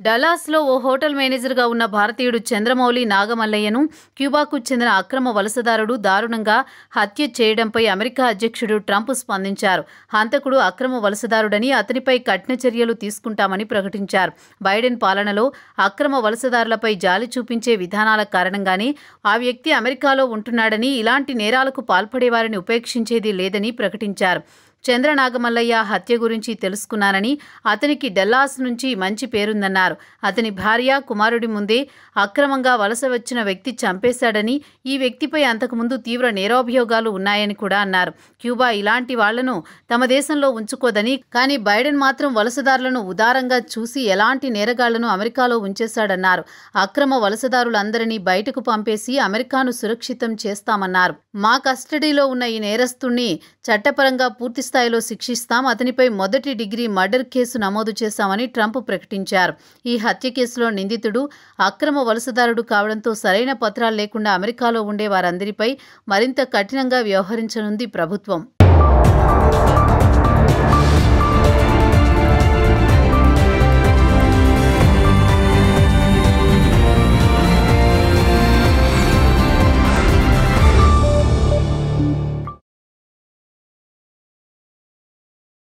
డల్లాస్లో ఓ hotel మేనేజర్గా ఉన్న భారతీయుడు చంద్రమౌళి నాగమల్లయ్యను క్యూబాకు చెందిన అక్రమ వలసదారుడు దారుణంగా హత్య చేయడంపై అమెరికా అధ్యక్షుడు ట్రంప్ స్పందించారు. హంతకుడు అక్రమ వలసదారుడని, అతనిపై కఠిన చర్యలు తీసుకుంటామని ప్రకటించారు. బైడెన్ పాలనలో అక్రమ వలసదారులపై జాలి చూపించే విధానాల కారణంగానే ఆ వ్యక్తి అమెరికాలో ఉంటున్నాడని, ఇలాంటి నేరాలకు పాల్పడేవారిని ఉపేక్షించేది లేదని ప్రకటించారు. చంద్రనాగమల్లయ్య హత్య గురించి తెలుసుకున్నానని, అతనికి డల్లాస్ నుంచి మంచి పేరుందన్నారు. అతని భార్య, కుమారుడి ముందే అక్రమంగా వలస వచ్చిన వ్యక్తి చంపేశాడని, ఈ వ్యక్తిపై అంతకుముందు తీవ్ర నేరాభియోగాలు ఉన్నాయని కూడా అన్నారు. క్యూబా ఇలాంటి వాళ్లను తమ దేశంలో ఉంచుకోదని, కానీ బైడెన్ మాత్రం వలసదారులను ఉదారంగా చూసి ఎలాంటి నేరగాళ్లను అమెరికాలో ఉంచేశాడన్నారు. అక్రమ వలసదారులందరినీ బయటకు పంపేసి అమెరికాను సురక్షితం చేస్తామన్నారు. మా కస్టడీలో ఉన్న ఈ నేరస్తుణ్ణి చట్టపరంగా పూర్తి స్థాయిలో శిక్షిస్తాం, అతనిపై మొదటి డిగ్రీ మర్డర్ కేసు నమోదు చేశామని ట్రంప్ ప్రకటించారు. ఈ హత్య కేసులో నిందితుడు అక్రమ వలసదారుడు కావడంతో సరైన పత్రాలు లేకుండా అమెరికాలో ఉండే వారందరిపై మరింత కఠినంగా వ్యవహరించనుంది ప్రభుత్వం.